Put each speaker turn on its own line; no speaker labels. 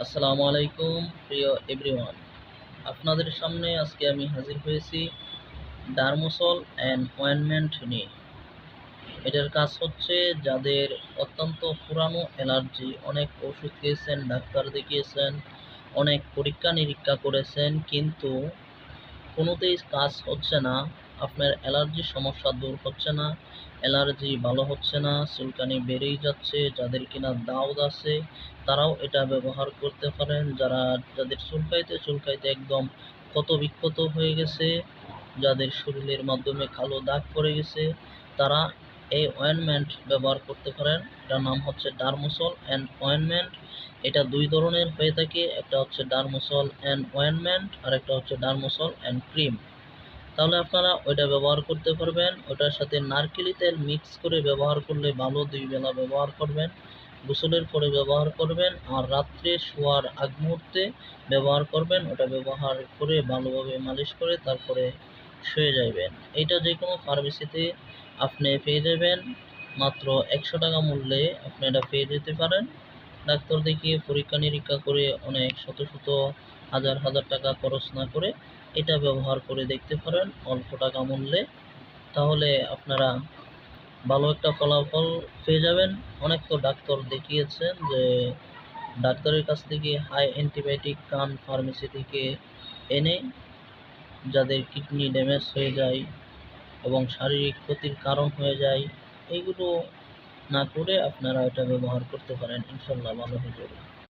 আসসালামু আলাইকুম প্রিয় এভরিওয়ান, আপনাদের সামনে আজকে আমি হাজির হয়েছি ডার্মোসল অ্যান্ড অয়েনমেন্ট নিয়ে। এটার কাজ হচ্ছে যাদের অত্যন্ত পুরানো অ্যালার্জি, অনেক ওষুধ খেয়েছেন, ডাক্তার দেখিয়েছেন, অনেক পরীক্ষা নিরীক্ষা করেছেন, কিন্তু কোনোতেই কাজ হচ্ছে না। আপনার অ্যালার্জির সমস্যা দূর হচ্ছে না, অ্যালার্জি ভালো হচ্ছে না, চুলকানি বেড়েই যাচ্ছে। যাদের কিনা দাউদ আছে তারাও এটা ব্যবহার করতে পারেন। যাদের চুলকাইতে চুলকাইতে একদম ক্ষত বিক্ষত হয়ে গেছে, যাদের শরীরের মাধ্যমে কালো দাগ পড়ে গেছে, তারা এই অয়েনমেন্ট ব্যবহার করতে পারেন। এটার নাম হচ্ছে ডার্মোসল অ্যান্ড অয়েনমেন্ট। এটা দুই ধরনের হয়ে থাকে, একটা হচ্ছে ডার্মোসল অ্যান্ড অয়েনমেন্ট আর একটা হচ্ছে ডার্মোসল অ্যান্ড ক্রিম। তাহলে আপনারা ওইটা ব্যবহার করতে পারবেন। ওটার সাথে নারকেলি তেল মিক্স করে ব্যবহার করলে ভালো, 2 বেলা ব্যবহার করবেন, গোসলের পরে ব্যবহার করবেন আর রাত্রে শোয়ার আগ মুহূর্তে ব্যবহার করবেন। ওটা ব্যবহার করে ভালোভাবে মালিশ করে তারপরে শুয়ে যাবেন। এটা যে কোনো ফার্মেসিতে আপনি পেয়ে যাবেন, মাত্র 100 টাকা মূল্যে আপনি এটা পেয়ে যেতে পারেন। ডাক্তার দেখিয়ে পরীক্ষা নিরীক্ষা করে অনেক শত শত হাজার হাজার টাকা খরচ না করে এটা ব্যবহার করে দেখতে পারেন অল্প টাকা মূল্যে। তাহলে আপনারা ভালো একটা ফলাফল পেয়ে যাবেন। অনেক তো ডাক্তার দেখিয়েছেন যে ডাক্তারের কাছ থেকে হাই অ্যান্টিবায়োটিক খান ফার্মেসি থেকে এনে, যাদের কিডনি ড্যামেজ হয়ে যায় এবং শারীরিক ক্ষতির কারণ হয়ে যায়। এইগুলো না করে আপনারা এটা ব্যবহার করতে পারেন, ইনশাল্লাহ ভালো হয়ে যাবে।